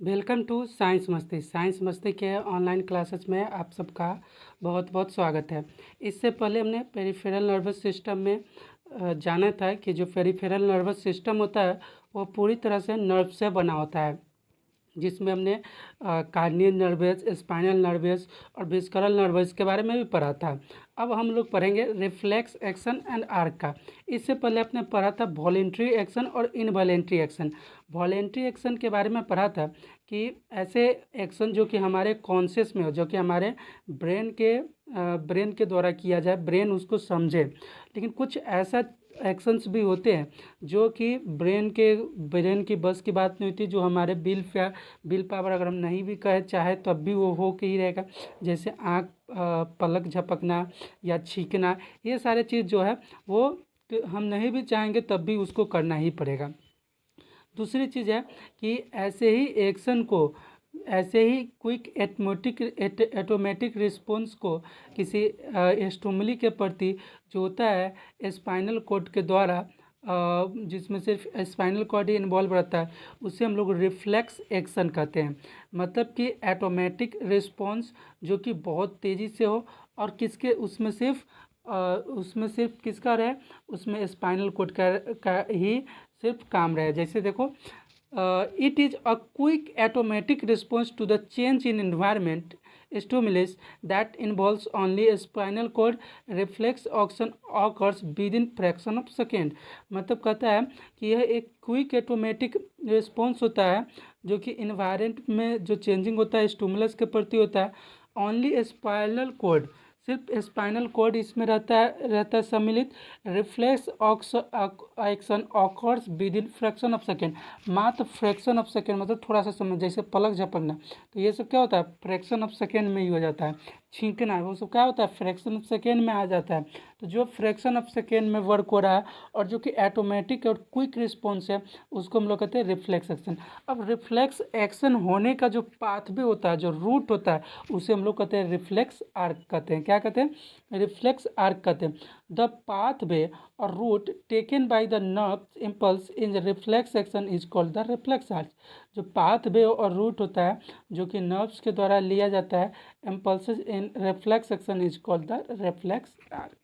Welcome to science मस्ती के online classes में आप सबका बहुत बहुत स्वागत है। इससे पहले हमने पेरिफेरल नर्वस सिस्टम में जाना था कि जो पेरिफेरल नर्वस सिस्टम होता है वो पूरी तरह से नर्व से बना होता है, जिसमें हमने कार्नियल नर्वस, स्पाइनल नर्वस और विस्करल नर्वस के बारे में भी पढ़ा था। अब हम लोग पढ़ेंगे रिफ्लेक्स एक्शन एंड आर्क का। इससे पहले आपने पढ़ा था वॉलेंट्री एक्शन और इनवॉलेंट्री एक्शन। वॉलेंट्री एक्शन के बारे में पढ़ा था कि ऐसे एक्शन जो कि हमारे कॉन्शियस में हो, जो कि हमारे ब्रेन के द्वारा किया जाए, ब्रेन उसको समझे। लेकिन कुछ ऐसा एक्शंस भी होते हैं जो कि ब्रेन की बस की बात नहीं होती, जो हमारे बिल पावर अगर हम नहीं भी कहे चाहे तब भी वो हो के ही रहेगा। जैसे आँख पलक झपकना या छींकना, ये सारे चीज़ जो है वो हम नहीं भी चाहेंगे तब भी उसको करना ही पड़ेगा। दूसरी चीज़ है कि ऐसे ही क्विक एटोमेटिक रिस्पॉन्स को किसी स्टिमुली के प्रति जो होता है स्पाइनल कॉर्ड के द्वारा, जिसमें सिर्फ स्पाइनल कॉर्ड ही इन्वॉल्व रहता है, उसे हम लोग रिफ्लेक्स एक्शन कहते हैं। मतलब कि ऑटोमेटिक रिस्पॉन्स जो कि बहुत तेज़ी से हो और उसमें सिर्फ किसका रहे, उसमें स्पाइनल कॉर्ड का ही सिर्फ काम रहे। जैसे देखो, it is a quick automatic response to the change in environment stimulus that involves only a spinal cord reflex action occurs within fraction of second। मतलब कहता है कि यह एक क्विक ऑटोमेटिक रिस्पॉन्स होता है जो कि इन्वायरमेंट में जो चेंजिंग होता है स्टिमुलस के प्रति होता है। ओनली स्पाइनल कॉर्ड, सिर्फ स्पाइनल कॉर्ड इसमें रहता है सम्मिलित। Reflex action occurs with in fraction of second, मात्र फ्रैक्शन ऑफ सेकेंड, मतलब थोड़ा सा समय, जैसे पलक झपकना, तो ये सब क्या होता है फ्रैक्शन ऑफ सेकेंड में ही हो जाता है। छींकना वो सब क्या होता है फ्रैक्शन ऑफ सेकेंड में आ जाता है। तो जो फ्रैक्शन ऑफ सेकेंड में वर्क हो रहा है और जो कि ऑटोमेटिक और क्विक रिस्पॉन्स है, उसको हम लोग कहते हैं रिफ्लेक्स एक्शन। अब रिफ्लेक्स एक्शन होने का जो पाथवे होता है, जो रूट होता है, उसे हम लोग कहते हैं रिफ्लेक्स आर्क कहते हैं। क्या कहते हैं? रिफ्लेक्स आर्क कहते हैं। द पाथवे और route taken by the nerve impulse in reflex action is called the reflex arc. जो पाथवे और रूट होता है जो कि नर्व्स के द्वारा लिया जाता है impulses in reflex action is called the reflex arc.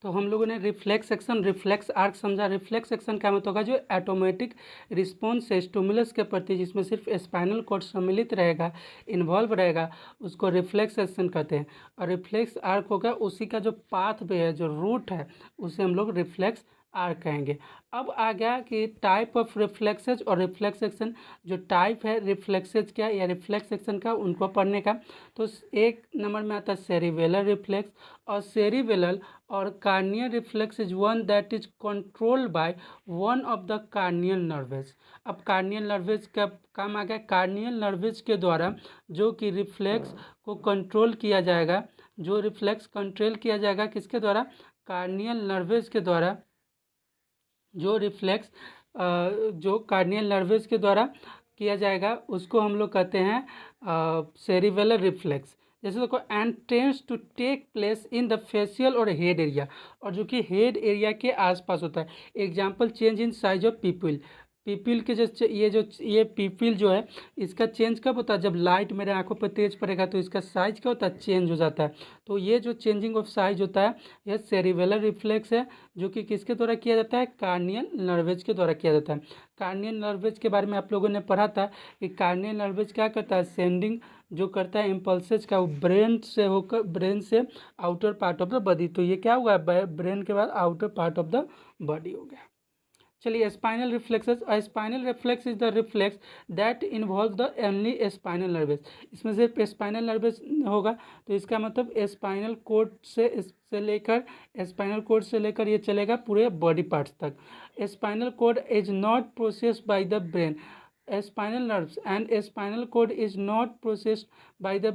तो हम लोगों ने रिफ्लेक्स एक्शन, रिफ्लेक्स आर्क समझा। रिफ्लेक्स एक्शन क्या मतलब होगा? जो ऑटोमेटिक रिस्पॉन्स है स्टिमुलस के प्रति, जिसमें सिर्फ स्पाइनल कॉर्ड सम्मिलित रहेगा, इन्वॉल्व रहेगा, उसको रिफ्लेक्स एक्शन कहते हैं। और रिफ्लेक्स आर्क होगा उसी का जो पाथ वे है, जो रूट है, उसे हम लोग रिफ्लेक्स आर्क कहेंगे। अब आ गया कि टाइप ऑफ रिफ्लेक्सेज और रिफ्लेक्स एक्शन। जो टाइप है रिफ्लेक्सेज क्या या रिफ्लेक्स एक्शन का, उनको पढ़ने का। तो एक नंबर में आता है सेरिबेलर रिफ्लेक्स। और सेरिबेलर और corneal reflex is one that is controlled by one of the corneal nerves. अब कार्नियल नर्व्स का काम आ गया, कार्नियल नर्व्स के द्वारा जो कि रिफ्लेक्स को कंट्रोल किया जाएगा। जो रिफ्लेक्स कंट्रोल किया जाएगा किसके द्वारा? कार्नियल नर्व्स के द्वारा। जो कार्नियल नर्व्स के द्वारा किया जाएगा उसको हम लोग कहते हैं सेरिबेलर रिफ्लेक्स। जैसे देखो, and tends to take place in the facial और हेड एरिया, और जो कि हेड एरिया के आसपास होता है। Example, change in size of pupil. Pupil के ये पीपल जो है, इसका चेंज कब होता है? जब लाइट मेरे आंखों पर तेज पड़ेगा तो इसका साइज क्या होता है? चेंज हो जाता है। तो ये जो चेंजिंग ऑफ साइज होता है, यह सेरिबेलर रिफ्लेक्स है, जो कि किसके द्वारा किया जाता है? कार्नियल नर्व्स के द्वारा किया जाता है। कार्नियल नर्व्स के बारे में आप लोगों ने पढ़ा था कि कार्नियल नर्व्स क्या करता है? सेंडिंग जो करता है इम्पल्सेस का, वो ब्रेन से outer part of the body. तो ये क्या हुआ? ब्रेन के बाद outer part of the body हो गया। चलिए, spinal reflexes. Spinal reflex is the reflex that involve the only spinal nervous. इसमें सिर्फ स्पाइनल नर्वस होगा, तो इसका मतलब स्पाइनल कोड से लेकर ये चलेगा पूरे बॉडी पार्ट्स तक। Spinal cord is not processed by the brain. spinal nerves and spinal cord is not processed by the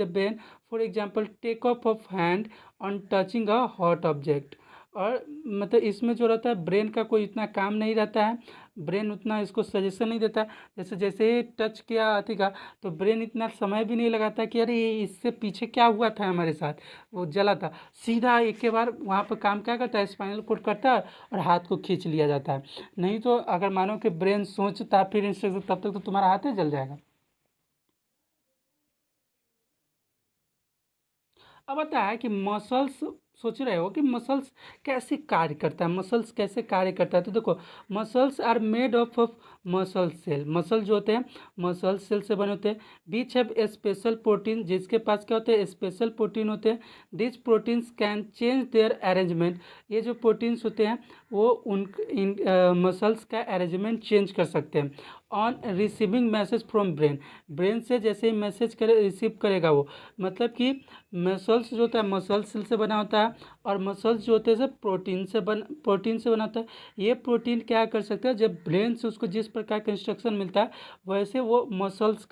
brain. For example, take off of hand on touching a hot object, और मतलब इसमें जो रहता है brain का कोई इतना काम नहीं रहता है, ब्रेन उतना इसको सजेशन नहीं देता। जैसे जैसे ही टच किया हाथी का तो ब्रेन इतना समय भी नहीं लगाता कि अरे ये इससे पीछे क्या हुआ था हमारे साथ, वो जला था। सीधा एक के बार वहाँ पर काम क्या करता है, स्पाइनल कोड करता है और हाथ को खींच लिया जाता है। नहीं तो अगर मानो कि ब्रेन सोचता फिर इंस्ट्रक्शन, तब तक तो तुम्हारा हाथ ही जल जाएगा। अब आता है कि मसल्स, सोच रहे हो कि मसल्स कैसे कार्य करता है, मसल्स कैसे कार्य करता है। तो देखो, muscles are made of muscle cell. Muscle जो होते हैं मसल सेल से बने होते हैं। बीच हैव स्पेशल प्रोटीन, जिसके पास क्या होते हैं, स्पेशल प्रोटीन होते हैं। This proteins can change their arrangement. ये जो प्रोटीन्स होते हैं वो उन इन मसल्स का अरेंजमेंट चेंज कर सकते हैं। On receiving message from brain, brain से जैसे ही मैसेज करे रिसीव करेगा वो, मतलब कि मसल्स जो होता है मसल सेल से बना होता है, और मसल्स जो होते हैं सब प्रोटीन से बना होता है। ये प्रोटीन क्या कर सकते हैं, जब ब्रेन से उसको जिस प्रकार का इंस्ट्रक्शन मिलता है वैसे वो मसल्स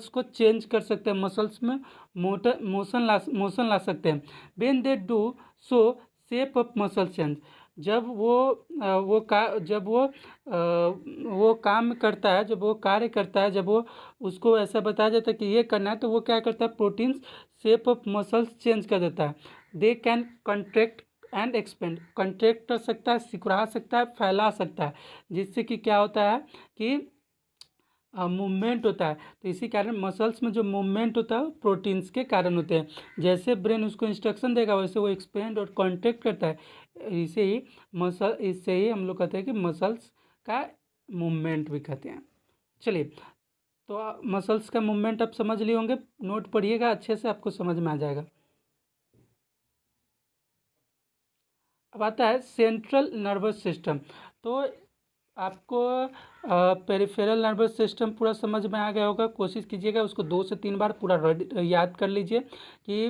को चेंज कर सकते हैं, मसल्स में मोशन ला सकते हैं। When they do so, shape of muscle change. जब वो वो काम करता है, जब वो कार्य करता है, जब वो उसको ऐसा बताया जाता है कि ये करना है, तो वो क्या करता है, proteins shape of muscles change कर देता है। They can contract and expand, contract कर सकता है, सिकुड़ा सकता है, फैला सकता है, जिससे कि क्या होता है कि मूवमेंट होता है। तो इसी कारण मसल्स में जो मूवमेंट होता है प्रोटीन्स के कारण होते हैं। जैसे ब्रेन उसको इंस्ट्रक्शन देगा वैसे वो एक्सपेंड और कॉन्ट्रैक्ट करता है। इससे ही हम लोग कहते हैं कि मसल्स का मूवमेंट भी कहते हैं। चलिए, तो मसल्स का मूवमेंट आप समझ लिए होंगे, नोट पढ़िएगा अच्छे से, आपको समझ में आ जाएगा। अब आता है सेंट्रल नर्वस सिस्टम। तो आपको पेरिफेरल नर्वस सिस्टम पूरा समझ में आ गया होगा। कोशिश कीजिएगा उसको 2 से 3 बार पूरा याद कर लीजिए कि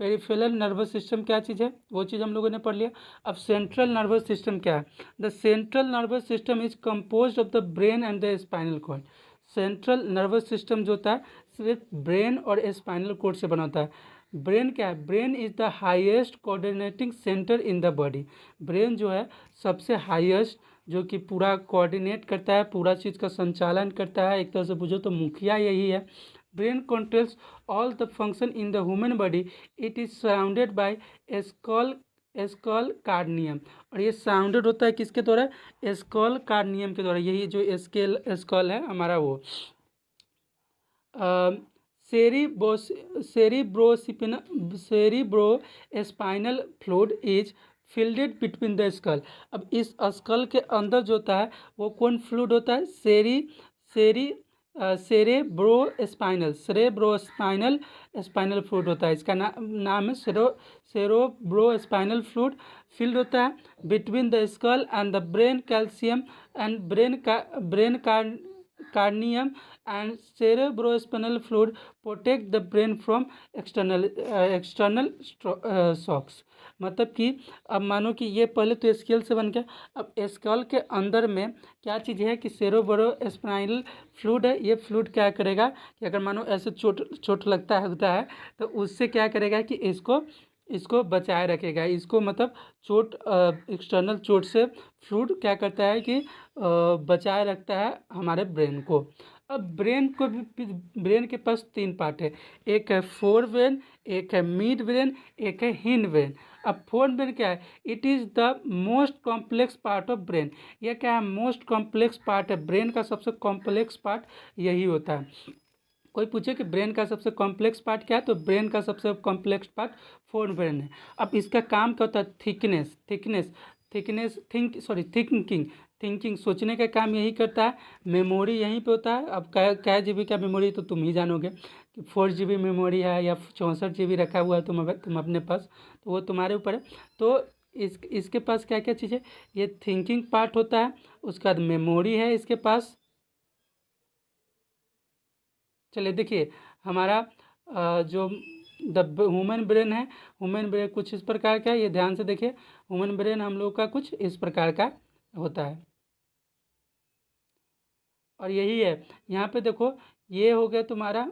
पेरिफेरल नर्वस सिस्टम क्या चीज़ है, वो चीज़ हम लोगों ने पढ़ लिया। अब सेंट्रल नर्वस सिस्टम क्या है। The central nervous system is compose of the brain and the spinal cord. Central nervous system जो होता है सिर्फ ब्रेन और स्पाइनल कॉर्ड से बना होता है। ब्रेन क्या है, brain is the highest coordinating centre in the body. Brain जो है सबसे हाईएस्ट, जो कि पूरा कोऑर्डिनेट करता है, पूरा चीज़ का संचालन करता है, एक तरह से पूछो तो मुखिया यही है। Brain controls all the function in the human body. It is surrounded by skull skull cranium. और ये सराउंडेड होता है किसके द्वारा, स्कल कार्नियम के द्वारा। यही जो स्कल है हमारा वो cerebro cerebrospinal fluid is filled between the skull. अब इस स्कल के अंदर जो होता है वो कौन फ्लूइड होता है, सेरी सेरेब्रोस्पाइनल स्पाइनल फ्लूइड होता है। इसका नाम है सेरेब्रोस्पाइनल फ्लूइड। फिल्ड होता है between the skull and the brain. Calcium and brain cranium and cerebrospinal fluid protect the brain from external shocks। मतलब कि अब मानो कि ये पहले तो स्केल से बन गया, अब स्कल के अंदर में क्या चीज़ है कि सेरेब्रोस्पाइनल फ्लूइड है। ये फ्लूइड क्या करेगा कि अगर मानो ऐसे चोट चोट लगता है होता है तो उससे क्या करेगा कि इसको इसको बचाए रखेगा, इसको मतलब चोट एक्सटर्नल चोट से फ्लूइड क्या करता है कि बचाए रखता है हमारे ब्रेन को। अब ब्रेन के पास 3 पार्ट है, एक है फोर ब्रेन, एक है मिड ब्रेन, एक है हिंड ब्रेन। अब फोर ब्रेन क्या है, it is the most complex part of brain. यह क्या है, मोस्ट कॉम्प्लेक्स पार्ट है, ब्रेन का सबसे कॉम्प्लेक्स पार्ट यही होता है। कोई पूछे कि ब्रेन का सबसे कॉम्प्लेक्स पार्ट क्या है, तो ब्रेन का सबसे कॉम्प्लेक्स पार्ट फोर ब्रेन है। अब इसका काम क्या होता है, थिंकिंग। सोचने का काम यही करता है। मेमोरी यहीं पे होता है। अब क्या GB का मेमोरी तो तुम ही जानोगे कि 4 GB मेमोरी है या 64 GB रखा हुआ है तुम अपने पास, तो वो तुम्हारे ऊपर है। तो इसके पास क्या क्या चीज़ है, ये थिंकिंग पार्ट होता है, उसके बाद मेमोरी है इसके पास। चलिए देखिए, हमारा जो द ह्यूमन ब्रेन है, ह्यूमन ब्रेन कुछ इस प्रकार का है, ये ध्यान से देखिए। ह्यूमन ब्रेन हम लोग का कुछ इस प्रकार का होता है, और यही है। यहाँ पे देखो, ये हो गया तुम्हारा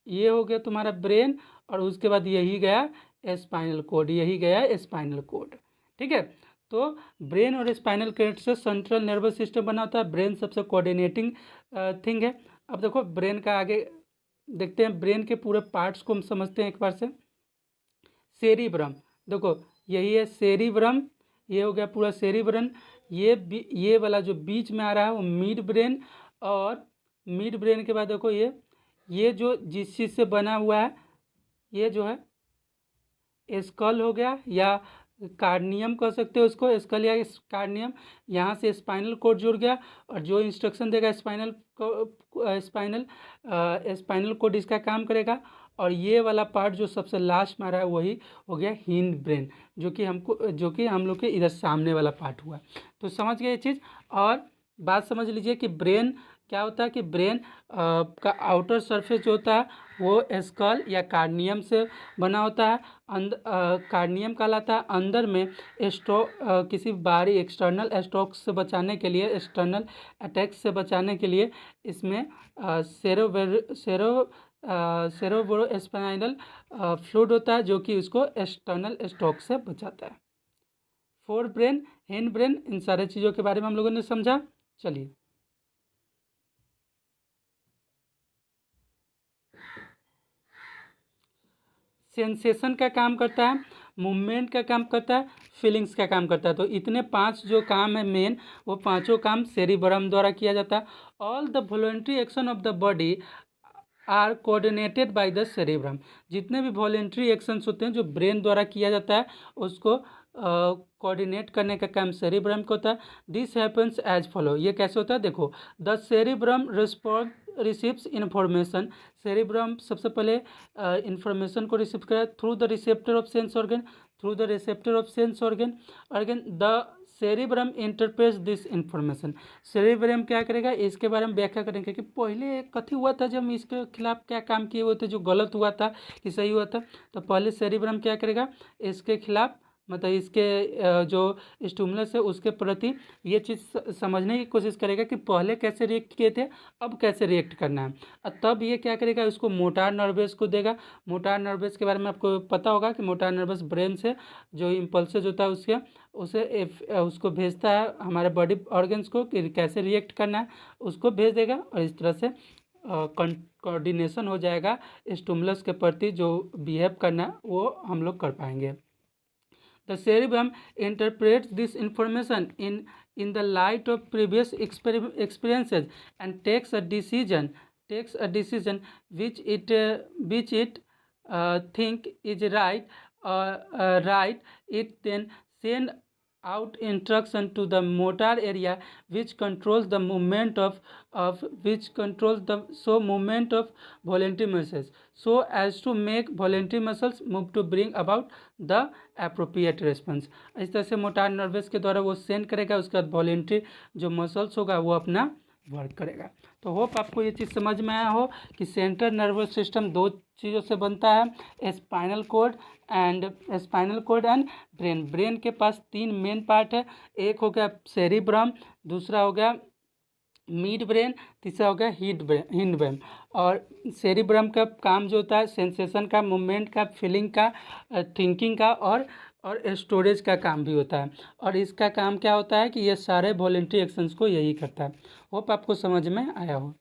ये हो गया तुम्हारा ब्रेन, और उसके बाद यही गया स्पाइनल कोड, यही गया स्पाइनल कोड। ठीक है, तो ब्रेन और स्पाइनल कोड से सेंट्रल नर्वस सिस्टम बना होता है। ब्रेन सबसे कोऑर्डिनेटिंग थिंग है। अब देखो ब्रेन का आगे देखते हैं, ब्रेन के पूरे पार्ट्स को हम समझते हैं एक बार से। सेरिब्रम, देखो यही है सेरिब्रम, ये हो गया पूरा सेरिब्रम। ये वाला जो बीच में आ रहा है वो मिड ब्रेन, और मिड ब्रेन के बाद देखो ये जो जिस चीज़ से बना हुआ है, ये जो है स्कल हो गया या कार्नियम कह सकते हो उसको, स्कल या कार्नियम। यहाँ से स्पाइनल कोड जुड़ गया, और जो इंस्ट्रक्शन देगा स्पाइनल कोड इसका काम करेगा। और ये वाला पार्ट जो सबसे लास्ट में आ रहा है वही हो गया हिंड ब्रेन, जो कि हम लोग के इधर सामने वाला पार्ट हुआ। तो समझ गए ये चीज़। और बात समझ लीजिए कि ब्रेन क्या होता है, कि ब्रेन का आउटर सरफेस जो होता है वो स्कल या कार्नियम से बना होता है। कार्नियम कहलाता है। अंदर में किसी बाहरी एक्सटर्नल स्ट्रोक से बचाने के लिए, एक्सटर्नल अटैक्स से बचाने के लिए इसमें सेरेब्रोस्पाइनल फ्लूइड होता है, जो कि उसको एक्सटर्नल स्ट्रोक से बचाता है। फोर ब्रेन, हिंड ब्रेन, इन सारे चीज़ों के बारे में हम लोगों ने समझा। चलिए सेंसेशन का काम करता है, मूवमेंट का काम करता है, फीलिंग्स का काम करता है। तो इतने 5 जो काम है मेन, वो पांचों काम सेरिब्रम द्वारा किया जाता है। All the voluntary action of the body are coordinated by the cerebrum. जितने भी वॉलंटरी एक्शंस होते हैं जो ब्रेन द्वारा किया जाता है, उसको कोऑर्डिनेट करने का काम सेरिब्रम को होता है। दिस हैपन्स एज फॉलो, ये कैसे होता है देखो। The cerebrum receives information, cerebrum सबसे पहले इंफॉर्मेशन को रिसीव करा through the receptor of sense organ, organ the cerebrum interprets this information. Cerebrum क्या करेगा, इसके बारे में व्याख्या करेंगे कि पहले कथी हुआ था, जब हम इसके खिलाफ क्या काम किए हुए थे, जो गलत हुआ था कि सही हुआ था। तो पहले सेरिब्रम क्या करेगा, इसके खिलाफ मतलब इसके जो स्टिमुलस है उसके प्रति ये चीज़ समझने की कोशिश करेगा कि पहले कैसे रिएक्ट किए थे, अब कैसे रिएक्ट करना है। और तब ये क्या करेगा, उसको मोटार नर्वस को देगा। मोटार नर्वस के बारे में आपको पता होगा कि मोटार नर्वस ब्रेन से जो इम्पल्सेज होता है उसको भेजता है हमारे बॉडी ऑर्गन्स को कि कैसे रिएक्ट करना है, उसको भेज देगा। और इस तरह से कोऑर्डिनेशन हो जाएगा स्टिमुलस के प्रति, जो बिहेव करना है वो हम लोग कर पाएंगे। The cerebrum interprets this information in the light of previous experiences and takes a decision which it think is right. It then send out instruction to the motor area which controls the movement of voluntary muscles, so as to make voluntary muscles move to bring about the appropriate response। इस तरह से motor nervous के द्वारा वो send करेगा, उसके बाद voluntary जो मसल्स होगा वो अपना वर्क करेगा। तो होप आपको ये चीज़ समझ में आया हो कि सेंट्रल नर्वस सिस्टम 2 चीज़ों से बनता है, spinal cord and brain. Brain के पास 3 मेन पार्ट है, एक हो गया सेरिब्रम, दूसरा हो गया मिड ब्रेन, तीसरा हो गया हिंड ब्रेन। और सेरिब्रम का काम जो होता है सेंसेशन का, मूवमेंट का, फीलिंग का, थिंकिंग का और स्टोरेज का काम भी होता है। और इसका काम क्या होता है कि ये सारे वॉलंटरी एक्शंस को यही करता है। होप आपको समझ में आया हो।